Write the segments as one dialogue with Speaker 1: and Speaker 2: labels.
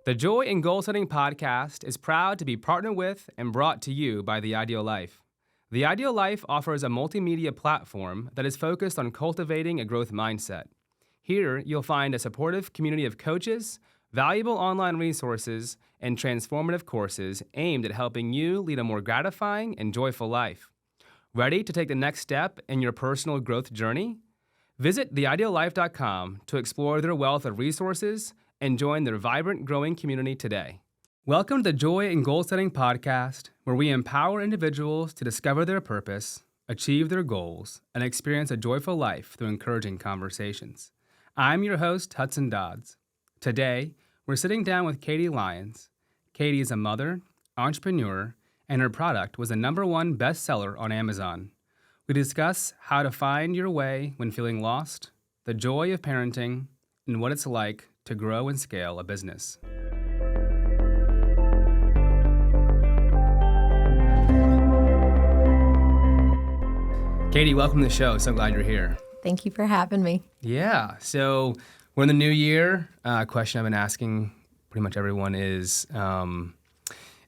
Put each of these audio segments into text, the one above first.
Speaker 1: The Joy in Goal Setting podcast is proud to be partnered with and brought to you by The Ideal Life. The Ideal Life offers a multimedia platform that is focused on cultivating a growth mindset. Here, you'll find a supportive community of coaches, valuable online resources, and transformative courses aimed at helping you lead a more gratifying and joyful life. Ready to take the next step in your personal growth journey? Visit theideallife.com to explore their wealth of resources and join their vibrant, growing community today. Welcome to the Joy in Goal Setting podcast, where we empower individuals to discover their purpose, achieve their goals, and experience a joyful life through encouraging conversations. I'm your host, Hudson Dodds. Today, we're sitting down with Katie Lyon. Katie is a mother, entrepreneur, and her product was a #1 bestseller on Amazon. We discuss how to find your way when feeling lost, the joy of parenting, and what it's like to grow and scale a business. Katie, welcome to the show. So glad you're here.
Speaker 2: Thank you for having me.
Speaker 1: Yeah. So we're in the new year. Question I've been asking pretty much everyone is there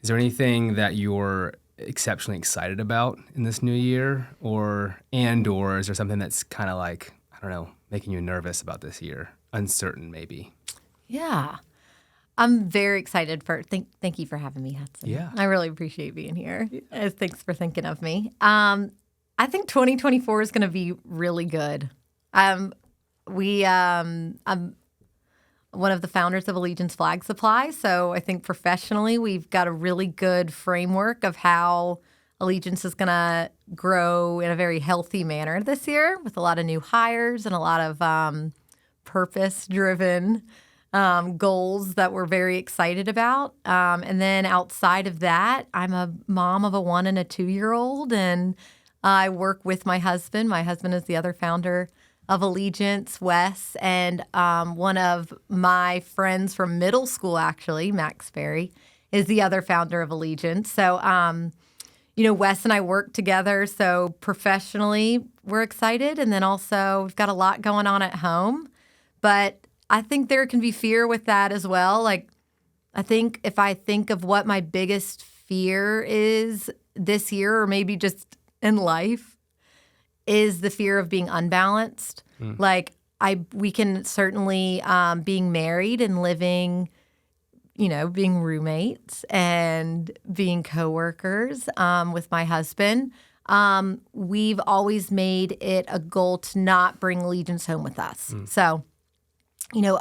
Speaker 1: anything that you're exceptionally excited about in this new year, or is there something that's kind of like, I don't know, making you nervous about this year? Uncertain, maybe.
Speaker 2: Yeah. I'm very excited thank you for having me, Hudson.
Speaker 1: Yeah.
Speaker 2: I really appreciate being here. Yeah. Thanks for thinking of me. I think 2024 is going to be really good. I'm one of the founders of Allegiance Flag Supply, so I think professionally we've got a really good framework of how Allegiance is going to grow in a very healthy manner this year, with a lot of new hires and a lot of purpose-driven goals that we're very excited about. And then outside of that, I'm a mom of a 1 and a 2-year-old, and I work with my husband. My husband is the other founder of Allegiance, Wes, and one of my friends from middle school, actually, Max Berry, is the other founder of Allegiance. So, Wes and I work together, so professionally we're excited, and then also we've got a lot going on at home. But I think there can be fear with that as well. Like, I think if I think of what my biggest fear is this year, or maybe just in life, is the fear of being unbalanced. Like, we can certainly, being married and living, being roommates and being coworkers with my husband, we've always made it a goal to not bring Allegiance home with us. So,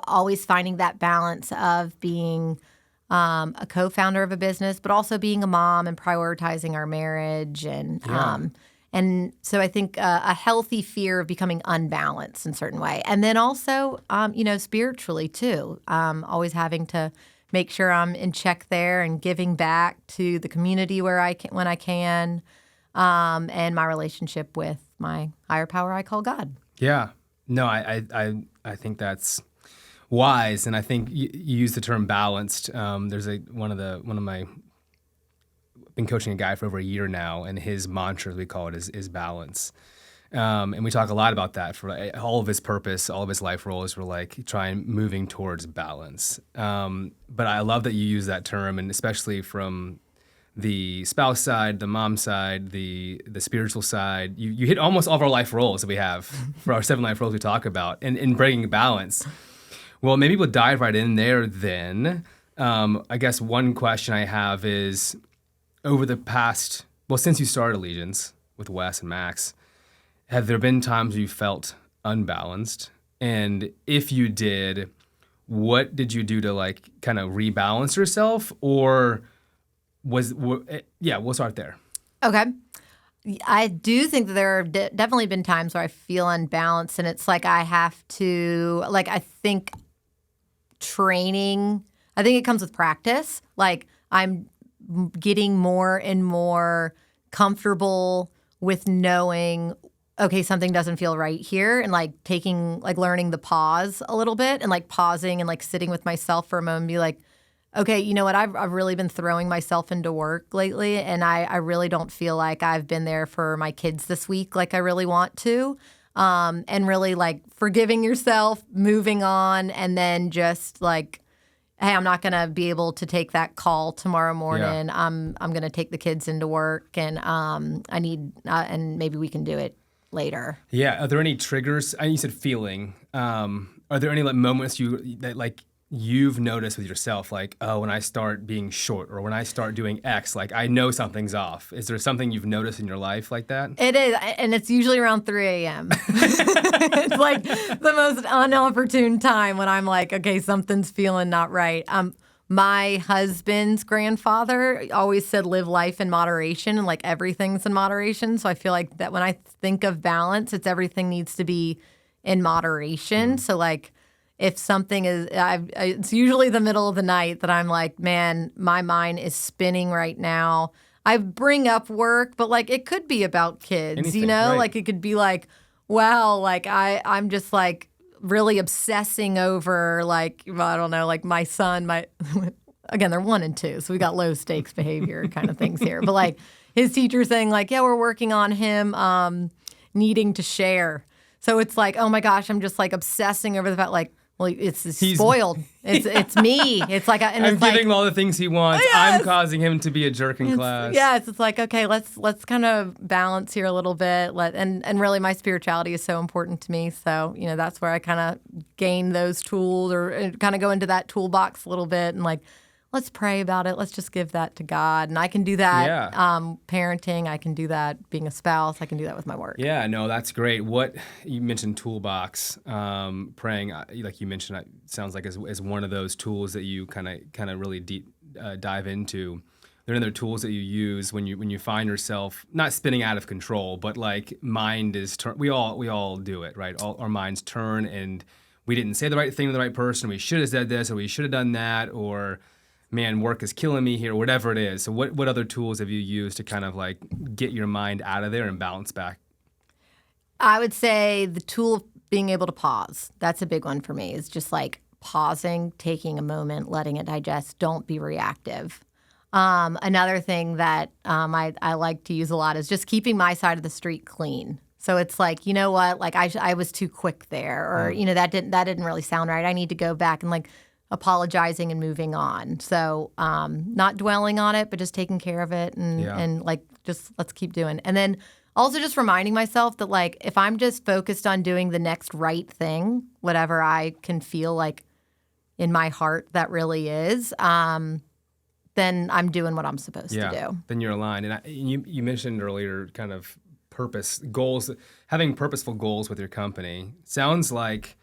Speaker 2: always finding that balance of being a co-founder of a business, but also being a mom and prioritizing our marriage. And so I think a healthy fear of becoming unbalanced in a certain way. And then also, spiritually too, always having to make sure I'm in check there and giving back to the community when I can, and my relationship with my higher power I call God. Yeah.
Speaker 1: No, I think that's wise, and I think you use the term balanced. There's been coaching a guy for over a year now, and his mantra, as we call it, is balance. And we talk a lot about that. For all of his purpose, all of his life roles were like trying moving towards balance. But I love that you use that term, and especially from the spouse side, the mom side, the spiritual side. You hit almost all of our life roles that we have for our 7 life roles we talk about, and in bringing balance. Well, maybe we'll dive right in there then. I guess one question I have is, over the past, since you started Allegiance with Wes and Max, have there been times you felt unbalanced? And if you did, what did you do to kind of rebalance yourself? Or we'll start there.
Speaker 2: Okay. I do think that there have definitely been times where I feel unbalanced, and it's like I have to, I think it comes with practice. Like, I'm getting more and more comfortable with knowing, okay, something doesn't feel right here, and learning the pause a little bit, and pausing and sitting with myself for a moment and be like, okay, you know what, I've really been throwing myself into work lately, and I really don't feel like I've been there for my kids this week like I really want to. And really forgiving yourself, moving on, and then just hey, I'm not going to be able to take that call tomorrow morning.
Speaker 1: Yeah.
Speaker 2: I'm going to take the kids into work, and I need and maybe we can do it later.
Speaker 1: Yeah. Are there any triggers? I know you said feeling. Are there any like moments you've noticed with yourself, like, oh, when I start being short or when I start doing X, like I know something's off? Is there something you've noticed in your life like that?
Speaker 2: It is, and it's usually around 3 a.m. It's like the most inopportune time when I'm like, okay, something's feeling not right. My husband's grandfather always said, live life in moderation, and like everything's in moderation. So I feel like that when I think of balance, it's everything needs to be in moderation. So like, if something is, it's usually the middle of the night that I'm like, man, my mind is spinning right now. I bring up work, but like it could be about kids,
Speaker 1: Anything,
Speaker 2: right?
Speaker 1: right.
Speaker 2: Like it could be like, wow, like I'm just like really obsessing over like, I don't know, like my son, again, they're 1 and 2, so we got low stakes behavior kind of things here. But like his teacher saying like, yeah, we're working on him needing to share. So it's like, oh my gosh, I'm just like obsessing over the fact like, well, it's spoiled. It's me. It's like
Speaker 1: I'm giving him all the things he wants.
Speaker 2: Yes.
Speaker 1: I'm causing him to be a jerk in class.
Speaker 2: Yes, it's like, okay, let's kind of balance here a little bit. And really, my spirituality is so important to me. So that's where I kind of gain those tools or kind of go into that toolbox a little bit and like, let's pray about it. Let's just give that to God. And I can do that parenting. I can do that being a spouse. I can do that with my work.
Speaker 1: Yeah, no, that's great. What you mentioned toolbox, praying, like you mentioned, it sounds like as one of those tools that you kind of really deep dive into. There are other tools that you use when you find yourself not spinning out of control, but like mind is we all do it, right? All our minds turn, and we didn't say the right thing to the right person. We should have said this, or we should have done that, or man, work is killing me here, whatever it is. So what other tools have you used to kind of like get your mind out of there and balance back?
Speaker 2: I would say the tool of being able to pause. That's a big one for me. Is just like pausing, taking a moment, letting it digest. Don't be reactive. Another thing that I like to use a lot is just keeping my side of the street clean. So it's like, you know what, like I was too quick there, or that didn't really sound right. I need to go back and like apologizing and moving on. So not dwelling on it, but just taking care of it and like just let's keep doing. And then also just reminding myself that like if I'm just focused on doing the next right thing, whatever I can feel like in my heart that really is, then I'm doing what I'm supposed to do.
Speaker 1: Then you're aligned. And you mentioned earlier kind of purpose, goals, having purposeful goals with your company. Sounds like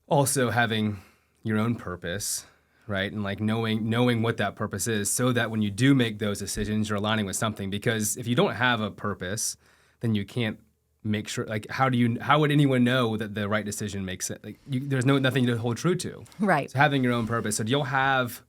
Speaker 1: also having your own purpose, right? And like knowing what that purpose is so that when you do make those decisions, you're aligning with something. Because if you don't have a purpose, then you can't make sure, like, how would anyone know that the right decision makes it? Like, there's nothing to hold true to.
Speaker 2: Right.
Speaker 1: So having your own purpose. So you'll have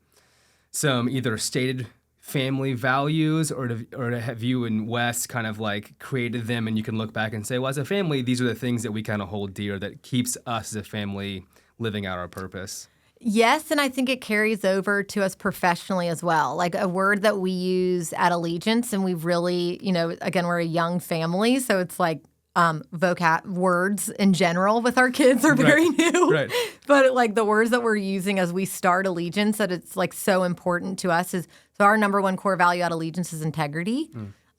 Speaker 1: some either stated family values or have you and Wes kind of like created them and you can look back and say, well, as a family, these are the things that we kind of hold dear that keeps us as a family living out our purpose.
Speaker 2: Yes, and I think it carries over to us professionally as well. Like a word that we use at Allegiance, and we've really, again, we're a young family, so it's like vocab words in general with our kids are very new.
Speaker 1: Right.
Speaker 2: But like the words that we're using as we start Allegiance, that it's like so important to us is, so our number one core value at Allegiance is integrity.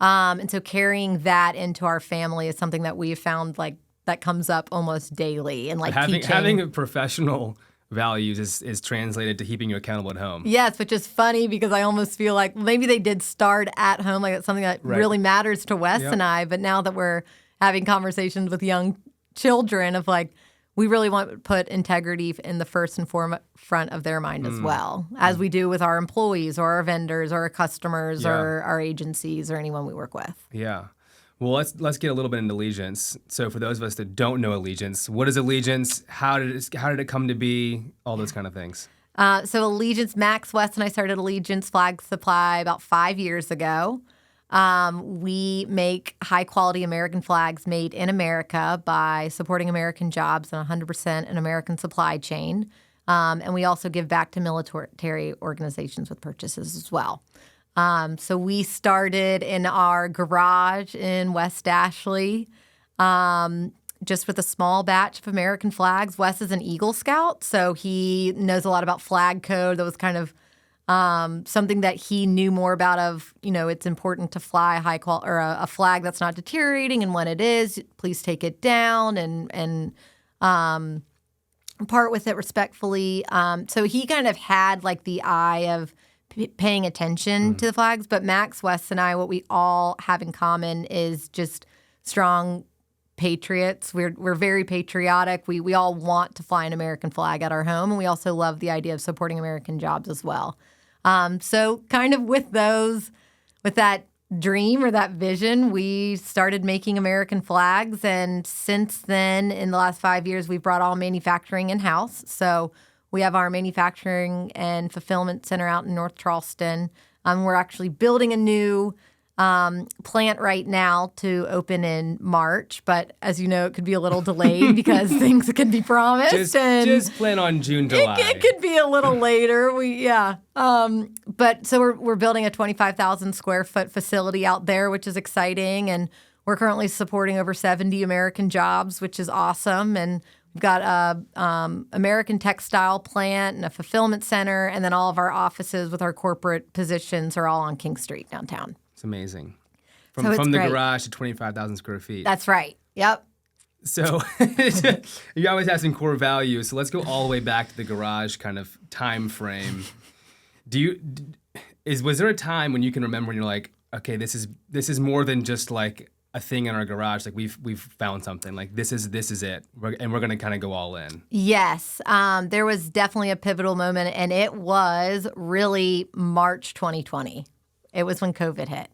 Speaker 2: And so carrying that into our family is something that we have found like that comes up almost daily, and like
Speaker 1: having a professional values is translated to keeping you accountable at home.
Speaker 2: Yes, which is funny because I almost feel like maybe they did start at home, like it's something that really matters to Wes and I. But now that we're having conversations with young children of like, we really want to put integrity in the first and forefront of their mind as well, as we do with our employees or our vendors or our customers or our agencies or anyone we work with.
Speaker 1: Yeah. Well, let's get a little bit into Allegiance. So for those of us that don't know Allegiance, what is Allegiance? How did it come to be? All those kind of things.
Speaker 2: So Allegiance, Max West and I started Allegiance Flag Supply about 5 years ago. We make high-quality American flags made in America by supporting American jobs and 100% an American supply chain. And we also give back to military organizations with purchases as well. So we started in our garage in West Ashley. just with a small batch of American flags. Wes is an Eagle Scout, so he knows a lot about flag code. That was kind of something that he knew more about of, it's important to fly a flag that's not deteriorating, and when it is, please take it down and part with it respectfully. So he kind of had like the eye of paying attention to the flags. But Max, Wes, and I, what we all have in common is just strong patriots. We're very patriotic. We all want to fly an American flag at our home, and we also love the idea of supporting American jobs as well. So kind of with that dream or that vision, we started making American flags. And since then, in the last 5 years, we've brought all manufacturing in-house. So we have our manufacturing and fulfillment center out in North Charleston. We're actually building a new plant right now to open in March, but as you know, it could be a little delayed because things can be promised.
Speaker 1: Just plan on June, July.
Speaker 2: It could be a little later. But so we're building a 25,000 square foot facility out there, which is exciting, and we're currently supporting over 70 American jobs, which is awesome. And we've got a American textile plant and a fulfillment center, and then all of our offices with our corporate positions are all on King Street downtown.
Speaker 1: It's amazing.
Speaker 2: So
Speaker 1: From the
Speaker 2: great.
Speaker 1: Garage to 25,000 square feet.
Speaker 2: That's right. Yep.
Speaker 1: So you always have some core values. So let's go all the way back to the garage kind of time frame. Was there a time when you can remember when you're like, okay, this is more than just like a thing in our garage. Like we've found something. Like this is it. We're going to kind of go all in.
Speaker 2: Yes. There was definitely a pivotal moment, and it was really March 2020. It was when COVID hit.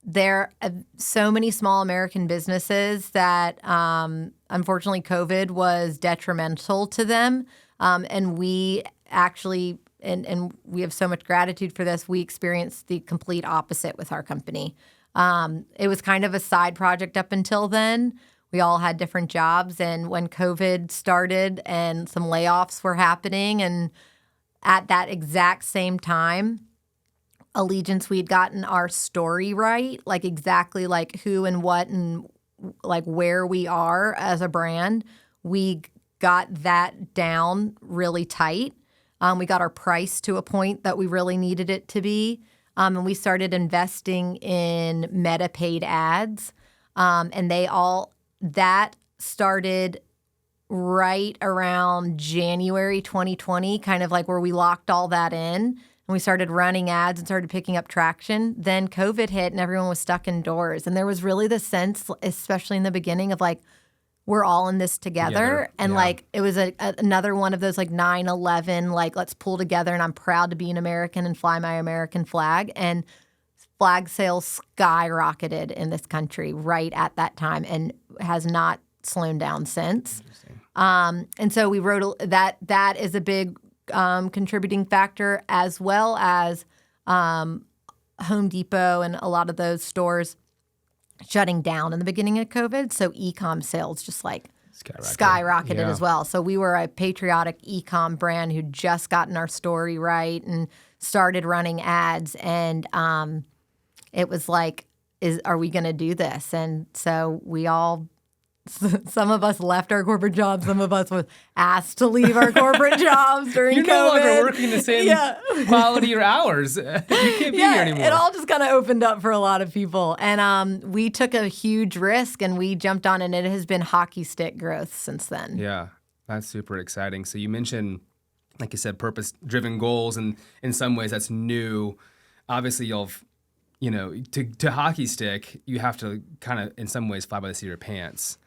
Speaker 2: There are so many small American businesses that, unfortunately, COVID was detrimental to them. And we actually, and we have so much gratitude for this, we experienced the complete opposite with our company. It was kind of a side project up until then. We all had different jobs. And when COVID started and some layoffs were happening, and at that exact same time, Allegiance, we'd gotten our story right, like exactly like who and what and like where we are as a brand. We got that down really tight. We got our price to a point that we really needed it to be. And we started investing in Meta paid ads. And that started right around January 2020, kind of like where we locked all that in. And we started running ads and started picking up traction. Then COVID hit and everyone was stuck indoors. And there was really the sense, especially in the beginning, of like, we're all in this together. And like, it was another one of those like 9/11, like, let's pull together and I'm proud to be an American and fly my American flag. And flag sales skyrocketed in this country right at that time and has not slowed down since. And so we wrote that is a big contributing factor, as well as Home Depot and a lot of those stores shutting down in the beginning of COVID. So e-com sales just like skyrocketed as well. So we were a patriotic e-com brand who'd just gotten our story right and started running ads. And it was like, are we going to do this? And so we all, some of us left our corporate jobs. Some of us were asked to leave our corporate jobs during COVID.
Speaker 1: You're no longer working the same quality or hours. You can't be here anymore.
Speaker 2: It all just kind of opened up for a lot of people. And we took a huge risk and we jumped on, and it has been hockey stick growth since then.
Speaker 1: Yeah, that's super exciting. So you mentioned, like you said, purpose-driven goals, and in some ways that's new. Obviously, to hockey stick, you have to kind of, in some ways, fly by the seat of your pants.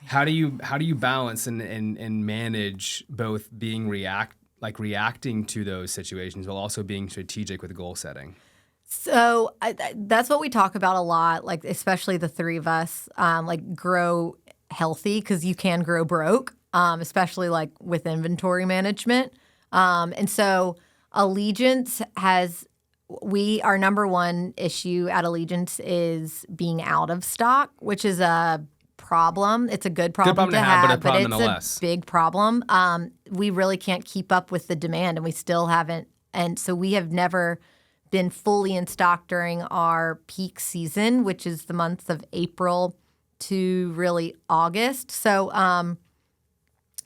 Speaker 1: How do you balance and manage both being reacting to those situations while also being strategic with goal setting?
Speaker 2: So that's what we talk about a lot, like especially the three of us, like grow healthy, because you can grow broke, especially like with inventory management. And so Allegiance our number one issue at Allegiance is being out of stock, which is a problem. It's a good problem to have,
Speaker 1: but a problem
Speaker 2: it's
Speaker 1: nonetheless.
Speaker 2: A big problem. We really can't keep up with the demand, and we still haven't. And so we have never been fully in stock during our peak season, which is the months of April to really August. So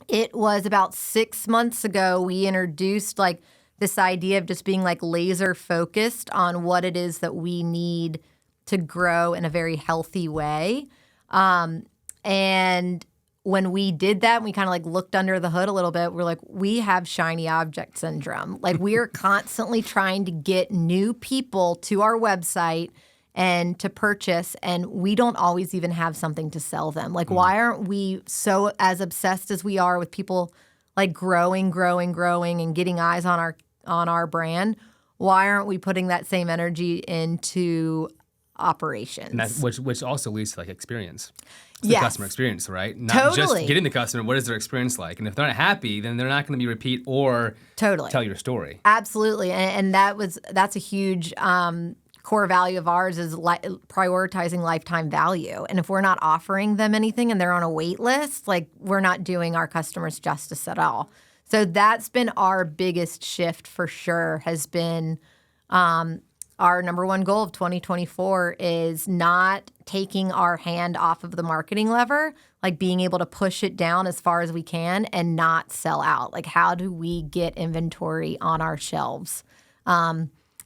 Speaker 2: it was about 6 months ago we introduced like this idea of just being like laser focused on what it is that we need to grow in a very healthy way. And when we did that, we kind of like looked under the hood a little bit. We're like, we have shiny object syndrome. Like we're constantly trying to get new people to our website and to purchase, and we don't always even have something to sell them. Like, why aren't we so as obsessed as we are with people like growing and getting eyes on our brand? Why aren't we putting that same energy into operations?
Speaker 1: And that, which also leads to like experience. It's
Speaker 2: Yes.
Speaker 1: the customer experience, right? Not just
Speaker 2: Totally.
Speaker 1: getting the customer, what is their experience like? And if they're not happy, then they're not going to be repeat or
Speaker 2: Totally.
Speaker 1: tell your story.
Speaker 2: Absolutely. And that's a huge core value of ours is prioritizing lifetime value. And if we're not offering them anything and they're on a wait list, like we're not doing our customers justice at all. So that's been our biggest shift for sure, has been our number one goal of 2024 is not taking our hand off of the marketing lever, like being able to push it down as far as we can and not sell out. Like, how do we get inventory on our shelves?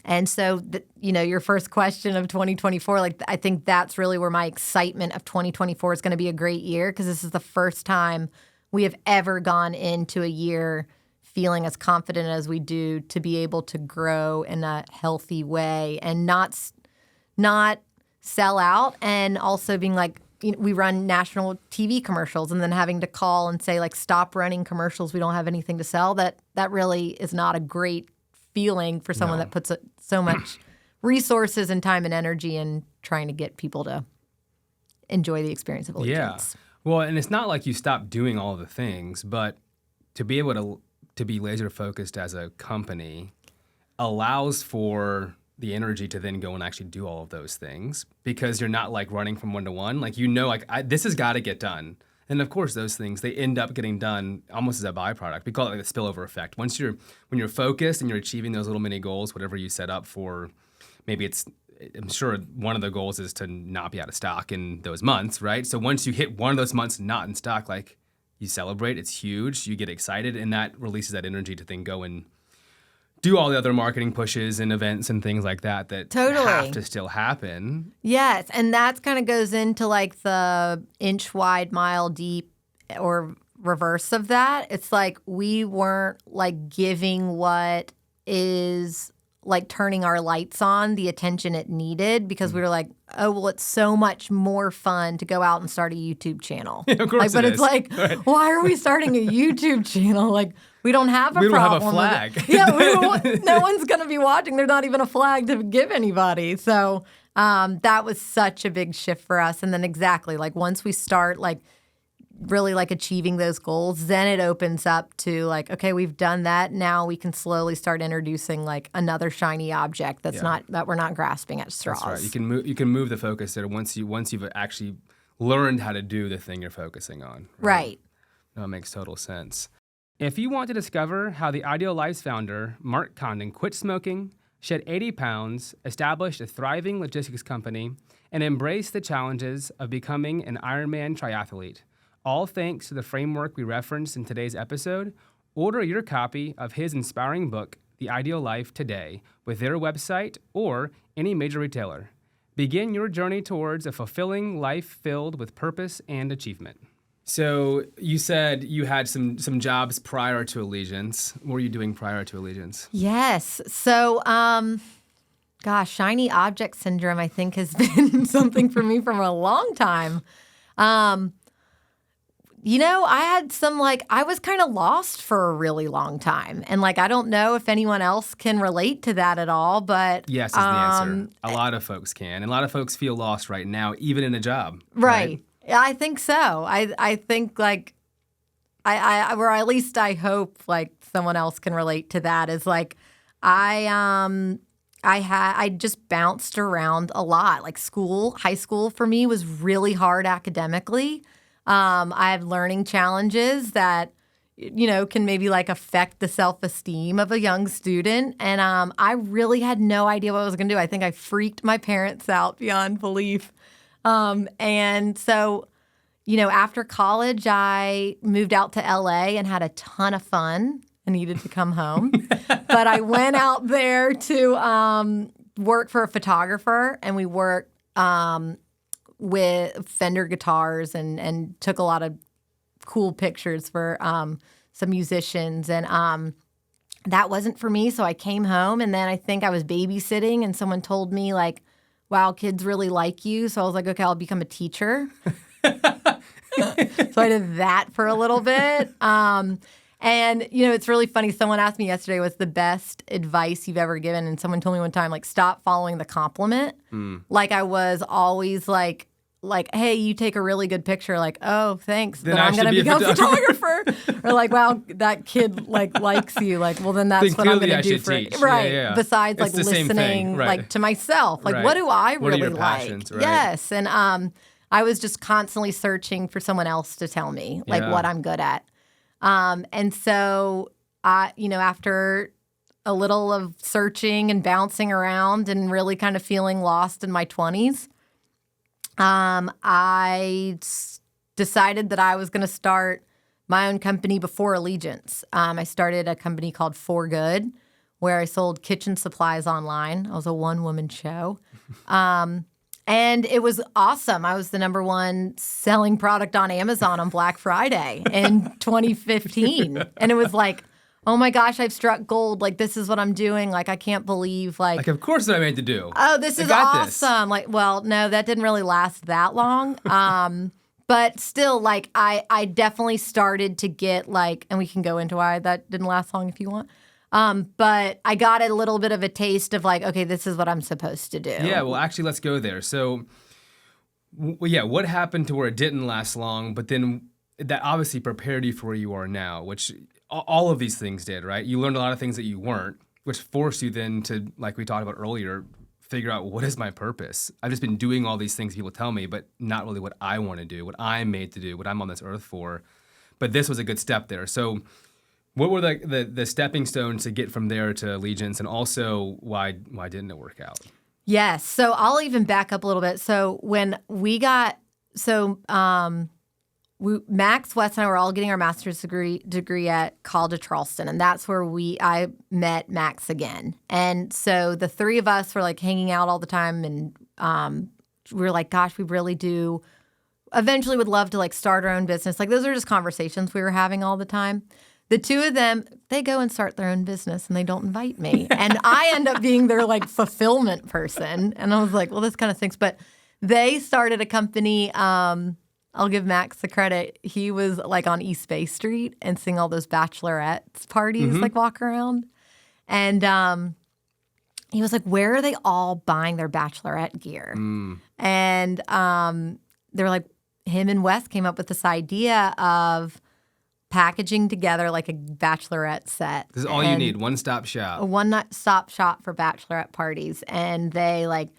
Speaker 2: And so, your first question of 2024, like I think that's really where my excitement of 2024 is going to be a great year, because this is the first time we have ever gone into a year feeling as confident as we do to be able to grow in a healthy way and not sell out, and also being like, we run national TV commercials and then having to call and say like, stop running commercials. We don't have anything to sell. That really is not a great feeling for someone that puts so much resources and time and energy in trying to get people to enjoy the experience of Allegiance.
Speaker 1: Yeah. Well, and it's not like you stop doing all the things, but to be able to be laser focused as a company allows for the energy to then go and actually do all of those things, because you're not like running from one to one. Like, this has got to get done. And of course, those things, they end up getting done almost as a byproduct. We call it like the spillover effect. When you're focused and you're achieving those little mini goals, whatever you set up for, I'm sure one of the goals is to not be out of stock in those months, right? So once you hit one of those months not in stock, like, you celebrate, it's huge, you get excited, and that releases that energy to then go and do all the other marketing pushes and events and things like that
Speaker 2: Totally
Speaker 1: have to still happen.
Speaker 2: Yes, and that kind of goes into like the inch wide, mile deep, or reverse of that. It's like we weren't like giving what is like turning our lights on the attention it needed, because we were like, oh, well, it's so much more fun to go out and start a YouTube channel.
Speaker 1: Of course,
Speaker 2: but
Speaker 1: it
Speaker 2: it's
Speaker 1: is.
Speaker 2: like,
Speaker 1: Right.
Speaker 2: Why are we starting a YouTube channel? Like, we don't have a
Speaker 1: We don't have a
Speaker 2: problem
Speaker 1: flag.
Speaker 2: with it. Yeah, no one's going to be watching. There's not even a flag to give anybody. So that was such a big shift for us. And then exactly, like once we start like really like achieving those goals, then it opens up to like, okay, we've done that. Now we can slowly start introducing like another shiny object that we're not grasping at straws.
Speaker 1: That's right. You can move the focus there once you've actually learned how to do the thing you're focusing on.
Speaker 2: Right.
Speaker 1: No, it makes total sense. If you want to discover how the Ideal Life's founder, Mark Condon, quit smoking, shed 80 pounds, established a thriving logistics company, and embraced the challenges of becoming an Ironman triathlete, all thanks to the framework we referenced in today's episode, order your copy of his inspiring book, The Ideal Life, today with their website or any major retailer. Begin your journey towards a fulfilling life filled with purpose and achievement. So you said you had some jobs prior to Allegiance. What were you doing prior to Allegiance?
Speaker 2: Yes. So, shiny object syndrome, I think, has been something for me from a long time. I had I was kind of lost for a really long time. And I don't know if anyone else can relate to that at all, but
Speaker 1: yes is the answer. A lot of folks can. And a lot of folks feel lost right now, even in a job.
Speaker 2: Right. I think so. I think or at least I hope someone else can relate to that, is I just bounced around a lot. High school for me was really hard academically. I have learning challenges that, can maybe affect the self-esteem of a young student. And I really had no idea what I was going to do. I think I freaked my parents out beyond belief. And so, after college, I moved out to LA and had a ton of fun. I needed to come home. But I went out there to work for a photographer, and we worked with Fender guitars and took a lot of cool pictures for some musicians. And that wasn't for me, so I came home, and then I think I was babysitting, and someone told me, like, wow, kids really like you. So I was like, okay, I'll become a teacher. So I did that for a little bit. And, it's really funny. Someone asked me yesterday, what's the best advice you've ever given? And someone told me one time, like, stop following the compliment. Like, I was always like, hey, you take a really good picture. Like, oh, thanks. Then I'm going to become a photographer. Or like, wow, that kid likes you. Like, well, then that's what I'm going to do for
Speaker 1: teach.
Speaker 2: Right.
Speaker 1: Yeah.
Speaker 2: Besides
Speaker 1: it's
Speaker 2: listening
Speaker 1: right.
Speaker 2: to myself. Like, what do I
Speaker 1: what
Speaker 2: really
Speaker 1: are your passions,
Speaker 2: like?
Speaker 1: Right?
Speaker 2: Yes. And I was just constantly searching for someone else to tell me what I'm good at. And so after a little of searching and bouncing around and really kind of feeling lost in my 20s, I decided that I was going to start my own company before Allegiance. I started a company called For Good, where I sold kitchen supplies online. I was a one-woman show. And it was awesome. I was the number one selling product on Amazon on Black Friday in 2015. And it was like, oh my gosh, I've struck gold. Like, this is what I'm doing. Like, I can't believe,
Speaker 1: Like, of course what I meant to do.
Speaker 2: Oh, this is awesome. Like, well, no, that didn't really last that long. But still, like, I definitely started to get, like, and we can go into why that didn't last long if you want. But I got a little bit of a taste of, like, okay, this is what I'm supposed to do.
Speaker 1: Yeah, well, actually, let's go there. So, what happened to where it didn't last long, but then that obviously prepared you for where you are now, which all of these things did, right? You learned a lot of things that you weren't, which forced you then to, like we talked about earlier, figure out, what is my purpose? I've just been doing all these things people tell me, but not really what I want to do, what I'm made to do, what I'm on this earth for. But this was a good step there. So what were the stepping stones to get from there to Allegiance, and also why didn't it work out?
Speaker 2: Yes. So I'll even back up a little bit. So when we got, Max, Wes, and I were all getting our master's degree at College of Charleston, and that's where I met Max again. And so the three of us were like hanging out all the time, and we were like, gosh, we really do eventually would love to like start our own business. Like, those are just conversations we were having all the time. The two of them, they go and start their own business and they don't invite me. And I end up being their like fulfillment person. And I was like, well, this kind of stinks. But they started a company. I'll give Max the credit. He was like on East Bay Street and seeing all those bachelorettes parties, like walk around. And he was like, where are they all buying their bachelorette gear? And they were like, him and Wes came up with this idea of packaging together like a bachelorette set.
Speaker 1: This is all you need, one-stop shop.
Speaker 2: A one-stop shop for bachelorette parties. And they like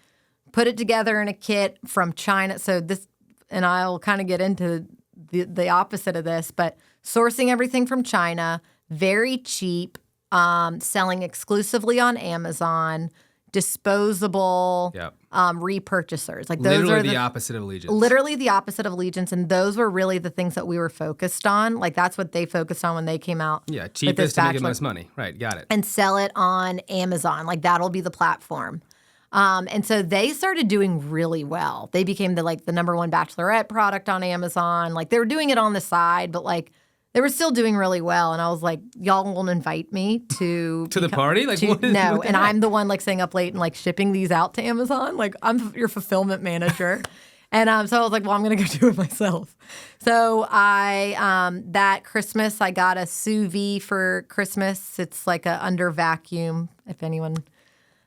Speaker 2: put it together in a kit from China. So this, and I'll kind of get into the opposite of this, but sourcing everything from China, very cheap, selling exclusively on Amazon, disposable, repurchasers. Like, those
Speaker 1: literally
Speaker 2: are
Speaker 1: the opposite of Allegiance.
Speaker 2: Literally the opposite of Allegiance, and those were really the things that we were focused on. Like, that's what they focused on when they came out.
Speaker 1: Yeah, cheapest to make the most money. Right, got it.
Speaker 2: And sell it on Amazon. Like, that'll be the platform. And so they started doing really well. They became the number one bachelorette product on Amazon. Like, they were doing it on the side, but like they were still doing really well. And I was like, y'all won't invite me to
Speaker 1: the party? Like, what is,
Speaker 2: no.
Speaker 1: what
Speaker 2: And
Speaker 1: heck?
Speaker 2: I'm the one like staying up late and like shipping these out to Amazon. Like, I'm your fulfillment manager. And so I was like, well, I'm going to go do it myself. So that Christmas, I got a sous vide for Christmas. It's like a under vacuum. If anyone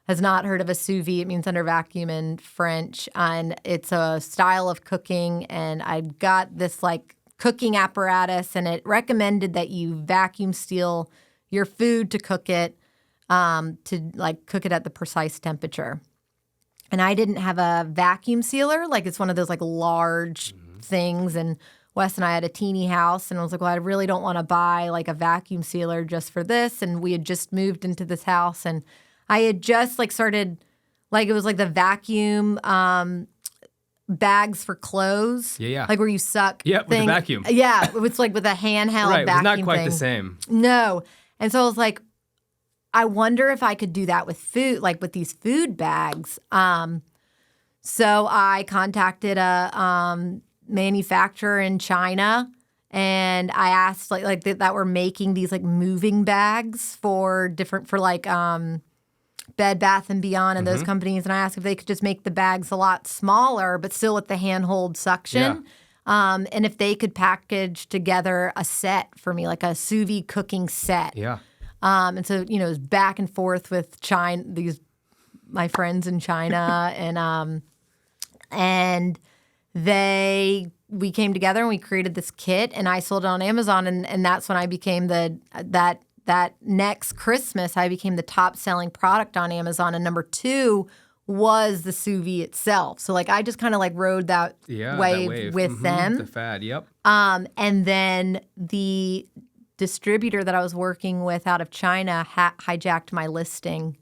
Speaker 2: has not heard of a sous vide, it means under vacuum in French. And it's a style of cooking. And I got this like cooking apparatus, and it recommended that you vacuum seal your food to cook it, to like cook it at the precise temperature. And I didn't have a vacuum sealer. Like, it's one of those like large things. And Wes and I had a teeny house, and I was like, well, I really don't want to buy like a vacuum sealer just for this. And we had just moved into this house, and I had just like started, like, it was like the vacuum bags for clothes.
Speaker 1: Yeah.
Speaker 2: Like where you suck
Speaker 1: Yep, with the vacuum.
Speaker 2: Yeah, it's like with a handheld
Speaker 1: Right,
Speaker 2: vacuum
Speaker 1: it's not quite
Speaker 2: thing.
Speaker 1: the same.
Speaker 2: No. And so I was like, I wonder if I could do that with food, like with these food bags. So I contacted a manufacturer in China, and I asked that were making these like moving bags for Bed Bath and Beyond and those companies, and I asked if they could just make the bags a lot smaller, but still with the handhold suction. And if they could package together a set for me, like a sous vide cooking set.
Speaker 1: Yeah.
Speaker 2: And so, it was back and forth with my friends in China, and we came together and we created this kit, and I sold it on Amazon, and that's when I became that next Christmas, I became the top selling product on Amazon, and number 2 was the sous vide itself. So I just kind of rode that wave with them.
Speaker 1: The fad, yep.
Speaker 2: And then the distributor that I was working with out of China hijacked my listing,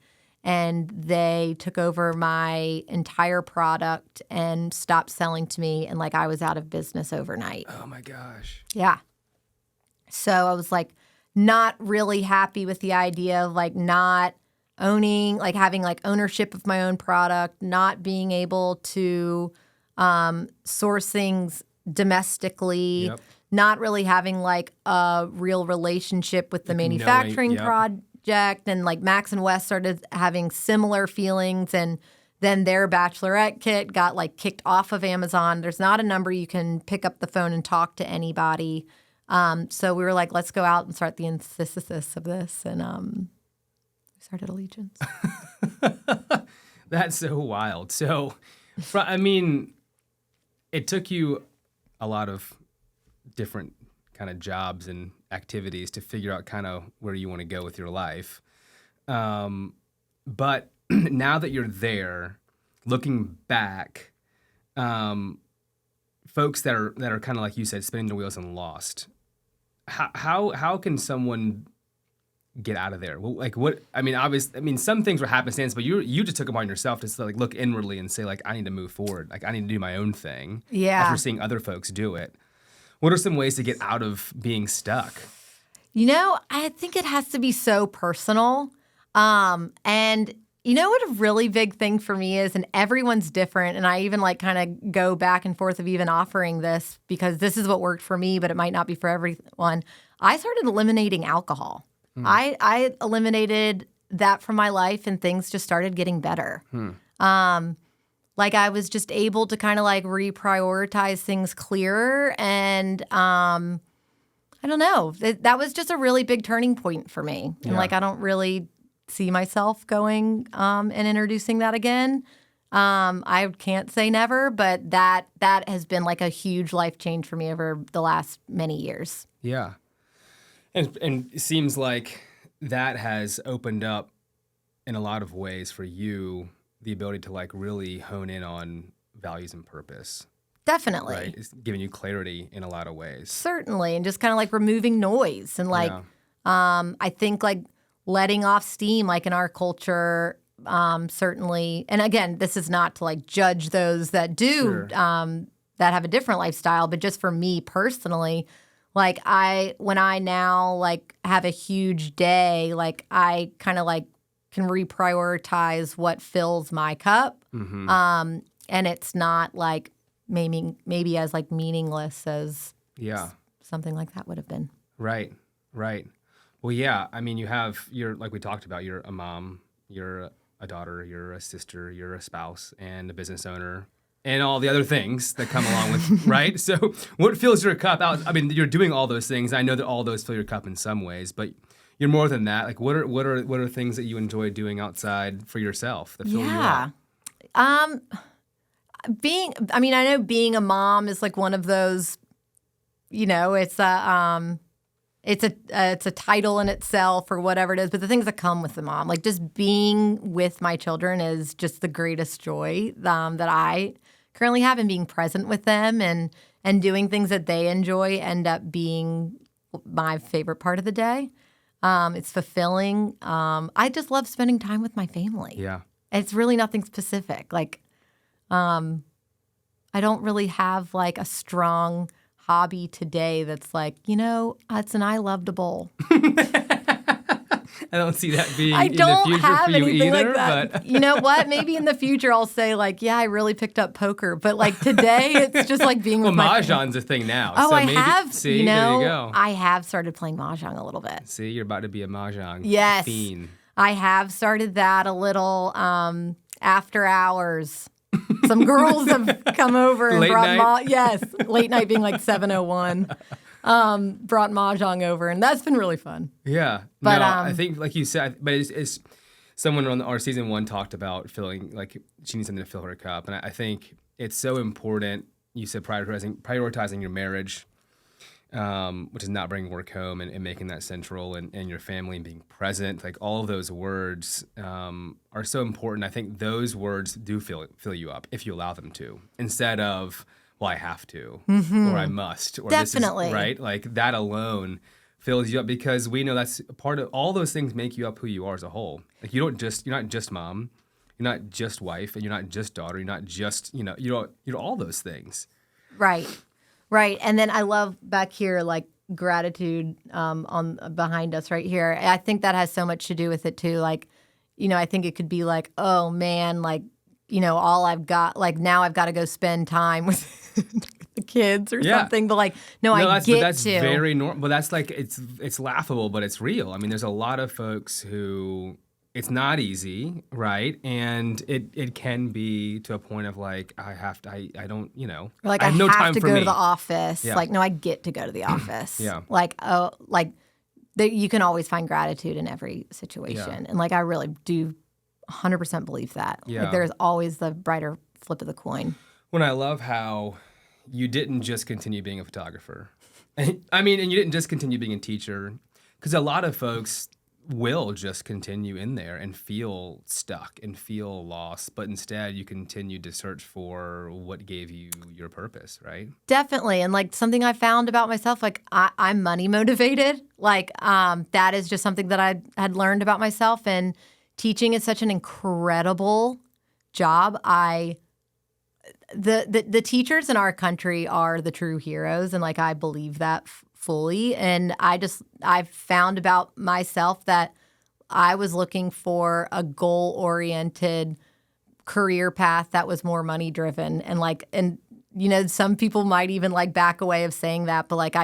Speaker 2: and they took over my entire product and stopped selling to me, and I was out of business overnight.
Speaker 1: Oh my gosh.
Speaker 2: Yeah. So I was not really happy with the idea of not owning, having ownership of my own product, not being able to source things domestically.
Speaker 1: Yep.
Speaker 2: Not really having a real relationship with the manufacturing project, and Max and Wes started having similar feelings, and then their bachelorette kit got kicked off of Amazon. There's not a number you can pick up the phone and talk to anybody. So we were let's go out and start the antithesis of this, and we started Allegiance.
Speaker 1: That's so wild. So, it took you a lot of different kind of jobs and activities to figure out kind of where you want to go with your life. But now that you're there, looking back, folks that are kind of like you said, spinning the wheels and lost, how can someone get out of there? Well, some things were happenstance, but you just took them on yourself to look inwardly and say I need to move forward. I need to do my own thing.
Speaker 2: Yeah.
Speaker 1: After seeing other folks do it. What are some ways to get out of being stuck?
Speaker 2: I think it has to be so personal. And what a really big thing for me is, and everyone's different, and I even kind of go back and forth of even offering this because this is what worked for me, but it might not be for everyone. I started eliminating alcohol. I eliminated that from my life, and things just started getting better. I was just able to kind of reprioritize things clearer, and I don't know. That was just a really big turning point for me. And I don't really see myself going and introducing that again. I can't say never, but that has been a huge life change for me over the last many years.
Speaker 1: Yeah. And it seems like that has opened up in a lot of ways for you the ability to really hone in on values and purpose.
Speaker 2: Definitely.
Speaker 1: Right? It's giving you clarity in a lot of ways.
Speaker 2: Certainly. And just kind of removing noise and I think letting off steam in our culture certainly. And again, this is not to judge those that do that have a different lifestyle, but just for me personally, when I now have a huge day, I kind of can reprioritize what fills my cup. And it's not maybe as meaningless as something like that would have been.
Speaker 1: Right. Well, yeah. You're we talked about, you're a mom, you're a daughter, you're a sister, you're a spouse, and a business owner, and all the other things that come along with, right? So what fills your cup out? You're doing all those things. I know that all those fill your cup in some ways, but you're more than that. What are things that you enjoy doing outside for yourself that fill you up?
Speaker 2: I know being a mom is one of those, it's a title in itself or whatever it is, but the things that come with the mom, just being with my children is just the greatest joy that I currently have, and being present with them and doing things that they enjoy end up being my favorite part of the day. It's fulfilling. I just love spending time with my family.
Speaker 1: Yeah.
Speaker 2: It's really nothing specific. I don't really have like a strong hobby today that's like, it's an I love to bowl.
Speaker 1: I don't see that being
Speaker 2: I
Speaker 1: in the
Speaker 2: don't
Speaker 1: future
Speaker 2: have
Speaker 1: for you
Speaker 2: anything
Speaker 1: either.
Speaker 2: like that.
Speaker 1: But
Speaker 2: You know what? Maybe in the future I'll say like, yeah, I really picked up poker. But like today, it's just like being with my
Speaker 1: Mahjong's a thing now.
Speaker 2: Oh,
Speaker 1: so
Speaker 2: I
Speaker 1: maybe,
Speaker 2: have.
Speaker 1: See, there you go.
Speaker 2: I have started playing Mahjong a little bit.
Speaker 1: See, you're about to be a Mahjong
Speaker 2: Yes.
Speaker 1: fiend.
Speaker 2: I have started that a little after hours. Some girls have come over and
Speaker 1: Late
Speaker 2: brought
Speaker 1: night?
Speaker 2: late night being like 7:01. Brought Mahjong over, and that's been really fun.
Speaker 1: Yeah.
Speaker 2: But,
Speaker 1: no, I think, like you said, but it's someone on our season 1 talked about feeling like she needs something to fill her cup. And I think it's so important. You said prioritizing your marriage, which is not bringing work home and making that central, and your family and being present. Like all of those words are so important. I think those words do fill you up if you allow them to, instead of, well, I have to, or I must, or
Speaker 2: Definitely.
Speaker 1: this is, right? Like that alone fills you up, because we know that's part of, all those things make you up who you are as a whole. Like you're not just mom, you're not just wife, and you're not just daughter, you're not just, you're all those things.
Speaker 2: Right. And then I love back here, like gratitude on behind us right here. I think that has so much to do with it too. Like, I think it could be like, oh man, like, all I've got, like now I've got to go spend time with the kids or something. But like, that's
Speaker 1: very normal. But that's like, it's laughable, but it's real. I mean, there's a lot of folks who it's not easy, right? And it can be to a point of like, I don't,
Speaker 2: Or like
Speaker 1: I have no time
Speaker 2: have to
Speaker 1: for
Speaker 2: go
Speaker 1: me.
Speaker 2: to the office.
Speaker 1: Yeah.
Speaker 2: Like, no, I get to go to the office.
Speaker 1: Yeah.
Speaker 2: Like, you can always find gratitude in every situation.
Speaker 1: Yeah.
Speaker 2: And like, I really do 100% believe that.
Speaker 1: Yeah.
Speaker 2: Like, there's always the brighter flip of the coin.
Speaker 1: When I love how you didn't just continue being a photographer. I mean, and you didn't just continue being a teacher, because a lot of folks will just continue in there and feel stuck and feel lost, but instead you continue to search for what gave you your purpose, right?
Speaker 2: Definitely. And like something I found about myself, like I'm money motivated. Like that is just something that I had learned about myself, and teaching is such an incredible job. The teachers in our country are the true heroes, and like I believe that fully. And I've found about myself that I was looking for a goal-oriented career path that was more money-driven. And some people might even like back away of saying that, but like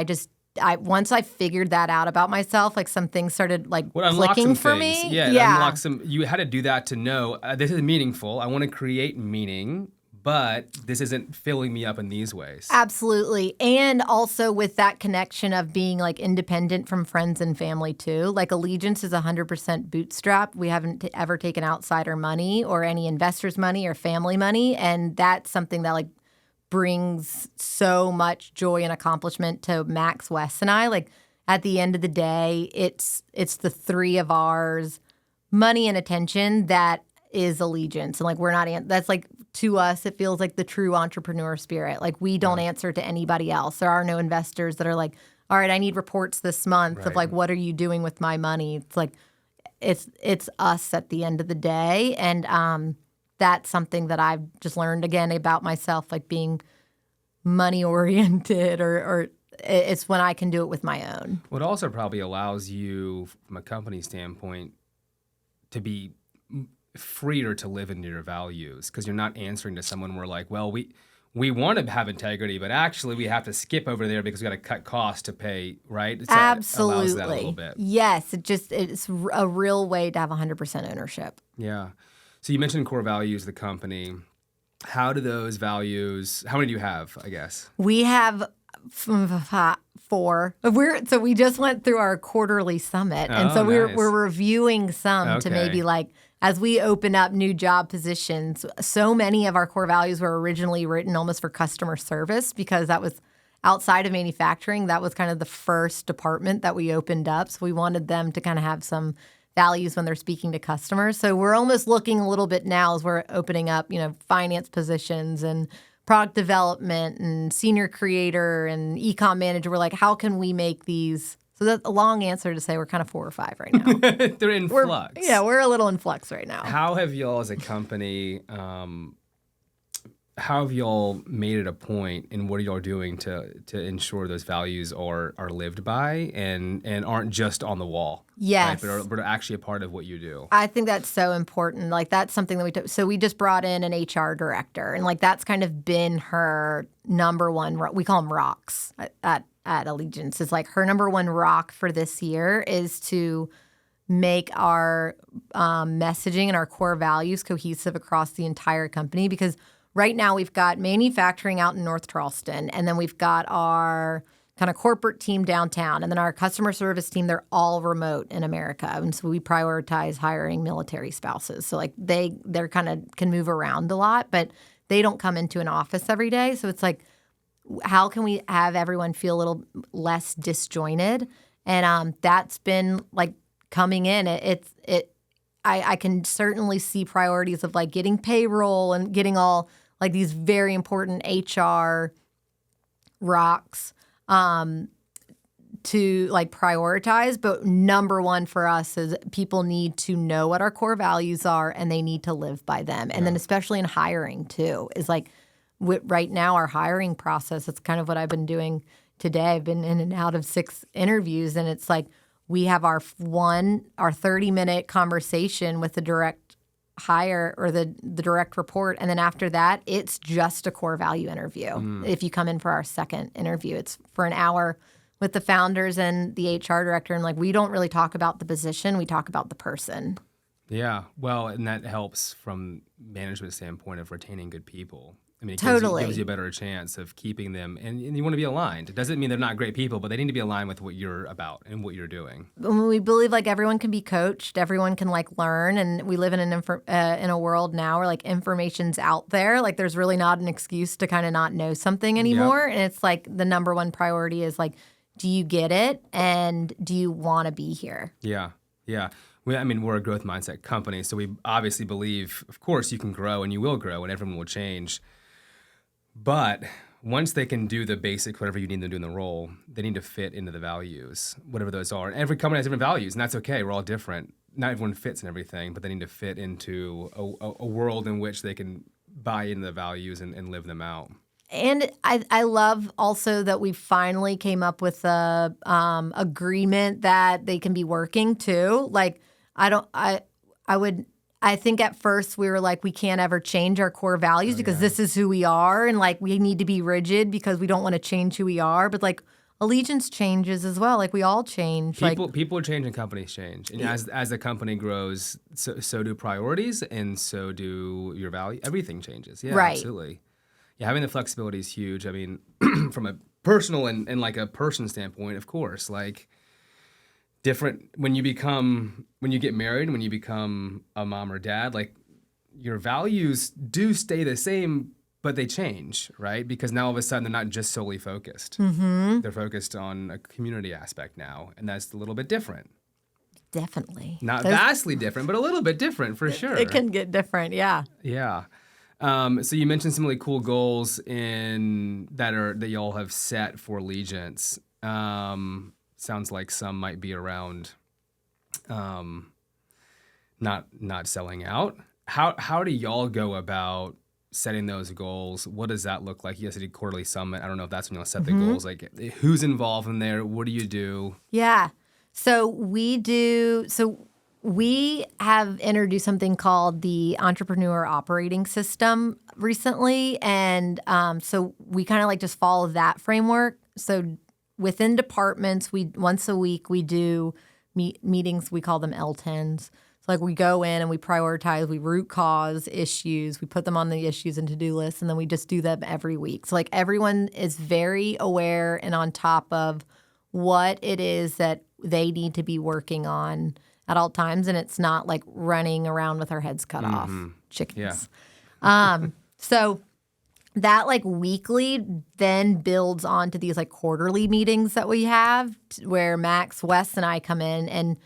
Speaker 2: once I figured that out about myself, like some things started like clicking for me.
Speaker 1: Yeah. Unlock you had to do that to know this is meaningful. I want to create meaning, but this isn't filling me up in these ways.
Speaker 2: Absolutely. And also with that connection of being like independent from friends and family too. Like Allegiance is 100% bootstrap. We haven't ever taken outsider money or any investors' money or family money. And that's something that like brings so much joy and accomplishment to Max, Wes, and I. Like at the end of the day, it's the three of ours, money and attention, that is Allegiance. And like that's like, to us, it feels like the true entrepreneur spirit. Like we don't answer to anybody else. There are no investors that are like, all right, I need reports this month of like, what are you doing with my money? It's like, it's us at the end of the day. And that's something that I've just learned again about myself, like being money oriented, or it's when I can do it with my own.
Speaker 1: What also probably allows you, from a company standpoint, to be freer to live into your values, because you're not answering to someone where like, well, we want to have integrity, but actually we have to skip over there because we got to cut costs to pay, right?
Speaker 2: Absolutely.
Speaker 1: Allows that a little bit.
Speaker 2: Yes, it's a real way to have 100% ownership.
Speaker 1: Yeah. So you mentioned core values of the company. How do those values, how many do you have, I guess?
Speaker 2: We have 4. So we just went through our quarterly summit, and so
Speaker 1: nice.
Speaker 2: we're reviewing some to maybe like, as we open up new job positions. So many of our core values were originally written almost for customer service, because that was outside of manufacturing. That was kind of the first department that we opened up. So we wanted them to kind of have some values when they're speaking to customers. So we're almost looking a little bit now as we're opening up, finance positions and product development and senior creator and e-com manager. We're like, how can we make these? So that's a long answer to say we're kind of 4 or 5 right now.
Speaker 1: They're in flux.
Speaker 2: Yeah, we're a little in flux right now.
Speaker 1: How have y'all as a company, how have y'all made it a point, and what are y'all doing to ensure those values are lived by and aren't just on the wall?
Speaker 2: Yes.
Speaker 1: Right? But are actually a part of what you do.
Speaker 2: I think that's so important. Like that's something that we took. So we just brought in an HR director, and like that's kind of been her number one. We call them rocks at Allegiance. It's like her number one rock for this year is to make our messaging and our core values cohesive across the entire company. Because right now we've got manufacturing out in North Charleston, and then we've got our kind of corporate team downtown, and then our customer service team, they're all remote in America. And so we prioritize hiring military spouses. So like they're kind of can move around a lot, but they don't come into an office every day. So it's like, how can we have everyone feel a little less disjointed? And that's been like coming in. I can certainly see priorities of like getting payroll and getting all like these very important HR rocks to like prioritize. But number one for us is people need to know what our core values are and they need to live by them. And then especially in hiring too, is like right now our hiring process, it's kind of what I've been doing today. I've been in and out of 6 interviews, and it's like we have our 30-minute conversation with the direct hire or the direct report. And then after that, it's just a core value interview. If you come in for our second interview, it's for an hour with the founders and the HR director. And like, we don't really talk about the position. We talk about the person.
Speaker 1: Yeah. Well, and that helps from management standpoint of retaining good people. I mean, it gives you a better chance of keeping them, and you want to be aligned. It doesn't mean they're not great people, but they need to be aligned with what you're about and what you're doing.
Speaker 2: We believe like everyone can be coached, everyone can like learn, and we live in in a world now where like information's out there. Like there's really not an excuse to kind of not know something anymore. Yep. And it's like the number one priority is like, do you get it, and do you want to be here?
Speaker 1: Yeah, yeah. We're a growth mindset company, so we obviously believe, of course, you can grow and you will grow, and everyone will change. But once they can do the basic, whatever you need them to do in the role, they need to fit into the values, whatever those are. And every company has different values, and that's okay. We're all different. Not everyone fits in everything, but they need to fit into a world in which they can buy into the values and live them out.
Speaker 2: And I love also that we finally came up with a agreement that they can be working too. Like I think at first we were like, we can't ever change our core values because this is who we are. And like, we need to be rigid because we don't want to change who we are. But like, Allegiance changes as well. Like we all change.
Speaker 1: People change and companies change. And as the company grows, so do priorities and so do your value. Everything changes. Yeah, right. Absolutely. Yeah, having the flexibility is huge. I mean, from a personal and like a person standpoint, of course, like, different when you get married, when you become a mom or dad, like your values do stay the same, but they change, right? Because now all of a sudden they're not just solely focused. Mm-hmm. They're focused on a community aspect now, and that's a little bit different.
Speaker 2: Definitely.
Speaker 1: Not vastly different, but a little bit different for sure.
Speaker 2: It can get different, yeah.
Speaker 1: Yeah. So you mentioned some really cool goals that y'all have set for Allegiance. Sounds like some might be around not selling out. How do y'all go about setting those goals? What does that look like? You guys did a quarterly summit. I don't know if that's when you'll set the goals. Like, who's involved in there? What do you do?
Speaker 2: Yeah. So we have introduced something called the Entrepreneurial operating system recently. And so we kind of like just follow that framework. So within departments, once a week we do meetings. We call them L10s. So like we go in and we prioritize, we root cause issues, we put them on the issues and to-do lists, and then we just do them every week. So like everyone is very aware and on top of what it is that they need to be working on at all times, and it's not like running around with our heads cut off chickens. Yeah. So that like weekly then builds onto these like quarterly meetings that we have where Max, Wes, and I come in, and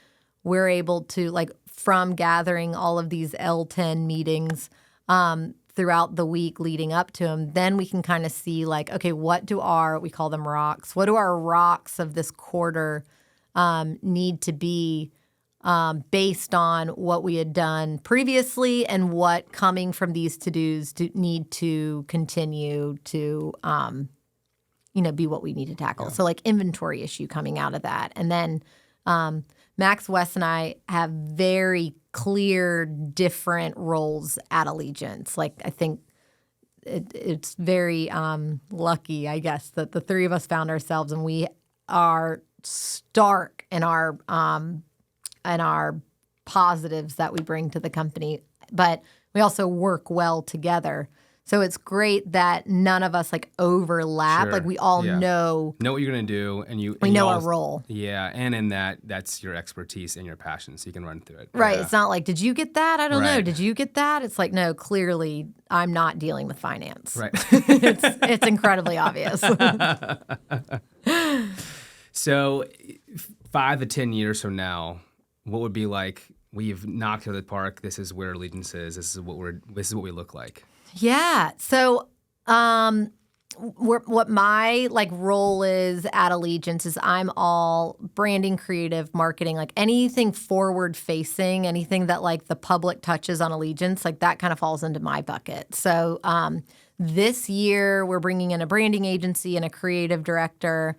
Speaker 2: we're able to like from gathering all of these L10 meetings throughout the week leading up to them, then we can kind of see like, okay, we call them rocks. What do our rocks of this quarter need to be based on what we had done previously and what coming from these to-dos need to continue to, be what we need to tackle. So like inventory issue coming out of that. And then Max, Wes, and I have very clear different roles at Allegiance. Like I think it's very lucky, I guess, that the three of us found ourselves and we are stark in our positives that we bring to the company, but we also work well together. So it's great that none of us like overlap.
Speaker 1: Sure.
Speaker 2: Like we all know
Speaker 1: what you're going to do, and
Speaker 2: we know our role.
Speaker 1: Yeah, and in that's your expertise and your passion, so you can run through it.
Speaker 2: Right.
Speaker 1: Yeah.
Speaker 2: It's not like, did you get that? I don't know. Did you get that? It's like, no, clearly I'm not dealing with finance.
Speaker 1: Right.
Speaker 2: it's incredibly obvious.
Speaker 1: So 5 to 10 years from now, what would be like? We've knocked it out of the park. This is where Allegiance is. This is what we look like.
Speaker 2: Yeah. So, what my like role is at Allegiance is I'm all branding, creative, marketing, like anything forward facing, anything that like the public touches on Allegiance, like that kind of falls into my bucket. So, this year we're bringing in a branding agency and a creative director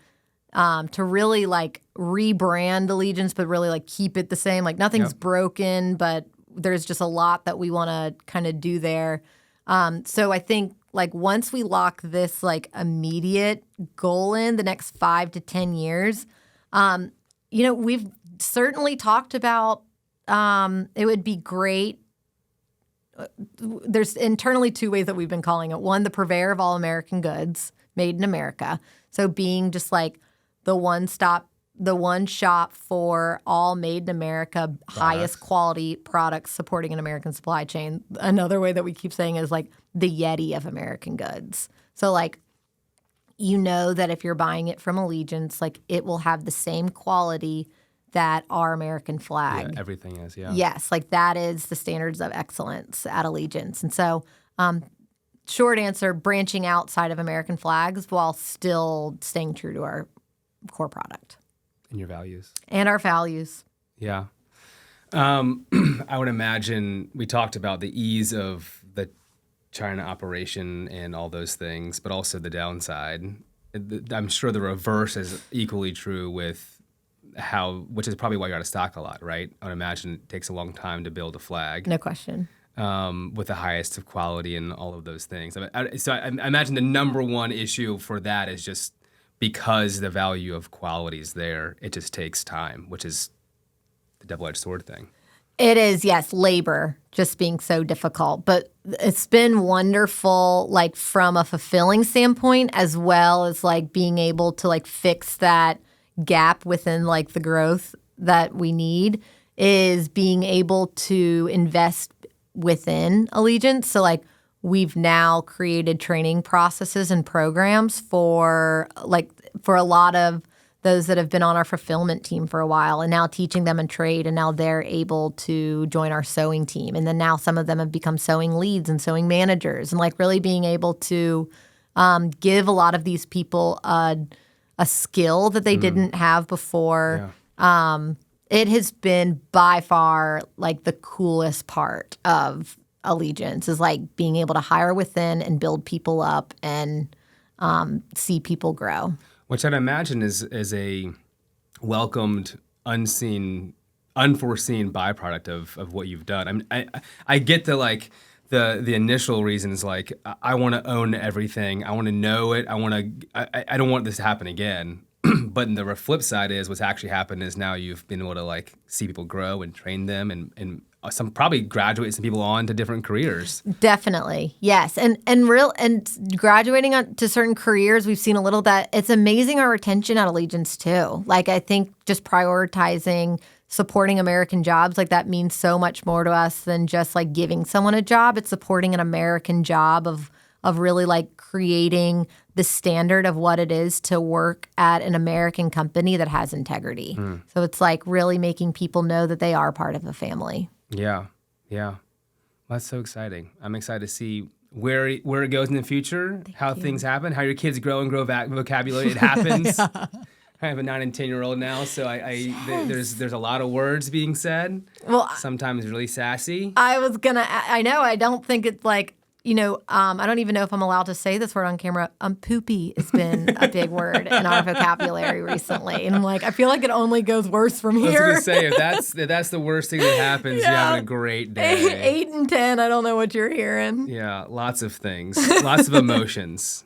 Speaker 2: to really like rebrand Allegiance, but really like keep it the same. Like nothing's broken, but there's just a lot that we want to kind of do there. So I think like once we lock this like immediate goal in the next 5 to 10 years, we've certainly talked about it would be great. There's internally 2 ways that we've been calling it. One, the purveyor of all American goods, made in America. So being just like the one shop for all made in America, highest quality products supporting an American supply chain. Another way that we keep saying is like the Yeti of American goods. So like, that if you're buying it from Allegiance, like it will have the same quality that our American flag.
Speaker 1: Yeah, everything is, yeah.
Speaker 2: Yes, like that is the standards of excellence at Allegiance. And so short answer, branching outside of American flags while still staying true to our core product.
Speaker 1: And your values.
Speaker 2: And our values.
Speaker 1: Yeah. I would imagine we talked about the ease of the China operation and all those things, but also the downside. I'm sure the reverse is equally true with which is probably why you're out of stock a lot, right? I would imagine it takes a long time to build a flag.
Speaker 2: No question.
Speaker 1: With the highest of quality and all of those things. So I imagine the number one issue for that is just because the value of quality is there, it just takes time, which is the double-edged sword thing.
Speaker 2: It is, yes, labor just being so difficult. But it's been wonderful, like from a fulfilling standpoint, as well as like being able to like fix that gap within like the growth that we need, is being able to invest within Allegiance. So like we've now created training processes and programs for a lot of those that have been on our fulfillment team for a while, and now teaching them in trade, and now they're able to join our sewing team. And then now some of them have become sewing leads and sewing managers, and like really being able to give a lot of these people a skill that they didn't have before. Yeah. It has been by far like the coolest part of Allegiance, is like being able to hire within and build people up and see people grow.
Speaker 1: Which I'd imagine is a welcomed, unforeseen byproduct of what you've done. I get the initial reasons, like I want to own everything, I want to know it, I don't want this to happen again. But the flip side is what's actually happened is now you've been able to like see people grow and train them and some probably graduate some people on to different careers.
Speaker 2: Definitely. Yes. And graduating on to certain careers, we've seen a little that it's amazing our retention at Allegiance too. Like I think just prioritizing supporting American jobs, like that means so much more to us than just like giving someone a job. It's supporting an American job of really like creating the standard of what it is to work at an American company that has integrity. So it's like really making people know that they are part of a family.
Speaker 1: Yeah. Well, that's so exciting. I'm excited to see where it goes in the future, how things happen, how your kids grow and grow vocabulary. It happens. I have a 9 and 10-year-old now, so there's a lot of words being said.
Speaker 2: Well,
Speaker 1: Sometimes really sassy.
Speaker 2: I know, I don't think it's like, I don't even know if I'm allowed to say this word on camera. Poopy has been a big word in our vocabulary recently. And I'm like, I feel like it only goes worse from here.
Speaker 1: I was going to say, if that's the worst thing that happens, you're having a great day.
Speaker 2: 8 and 10, I don't know what you're hearing.
Speaker 1: Yeah, lots of things. Lots of emotions.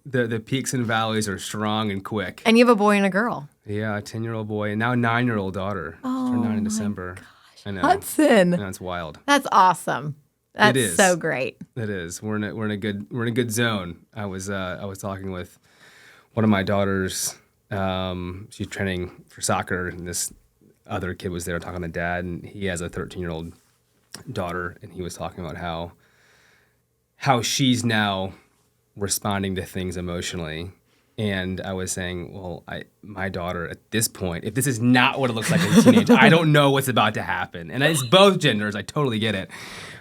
Speaker 1: The peaks and valleys are strong and quick.
Speaker 2: And you have a boy and a girl.
Speaker 1: Yeah, a 10-year-old boy and now a 9-year-old daughter.
Speaker 2: Oh,
Speaker 1: turned 9 in December. Gosh. I know.
Speaker 2: Hudson.
Speaker 1: That's wild.
Speaker 2: That's awesome. That's
Speaker 1: it is.
Speaker 2: So great.
Speaker 1: It is. We're in a good zone. I was talking with one of my daughters. She's training for soccer, and this other kid was there talking to dad, and he has a 13-year-old daughter, and he was talking about how she's now responding to things emotionally. And I was saying, well, my daughter at this point, if this is not what it looks like in teenage, I don't know what's about to happen. And it's both genders. I totally get it.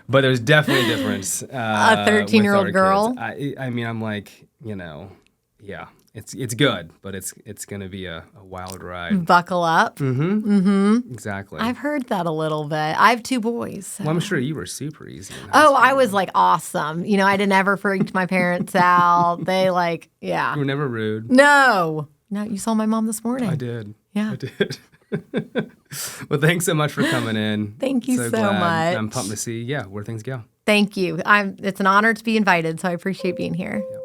Speaker 1: But there's definitely a difference.
Speaker 2: A 13-year-old girl?
Speaker 1: I mean, I'm like, yeah, it's good, but it's going to be a wild ride.
Speaker 2: Buckle up.
Speaker 1: Exactly.
Speaker 2: I've heard that a little bit. I have 2 boys. So.
Speaker 1: Well, I'm sure you were super easy.
Speaker 2: I was like awesome. I didn't ever freak my parents out. They yeah.
Speaker 1: You were never rude.
Speaker 2: No, you saw my mom this morning.
Speaker 1: I did.
Speaker 2: Yeah.
Speaker 1: I did. Well, thanks so much for coming in.
Speaker 2: Thank you so much.
Speaker 1: I'm pumped to see, where things go.
Speaker 2: Thank you. It's an honor to be invited, so I appreciate being here.
Speaker 1: Yep.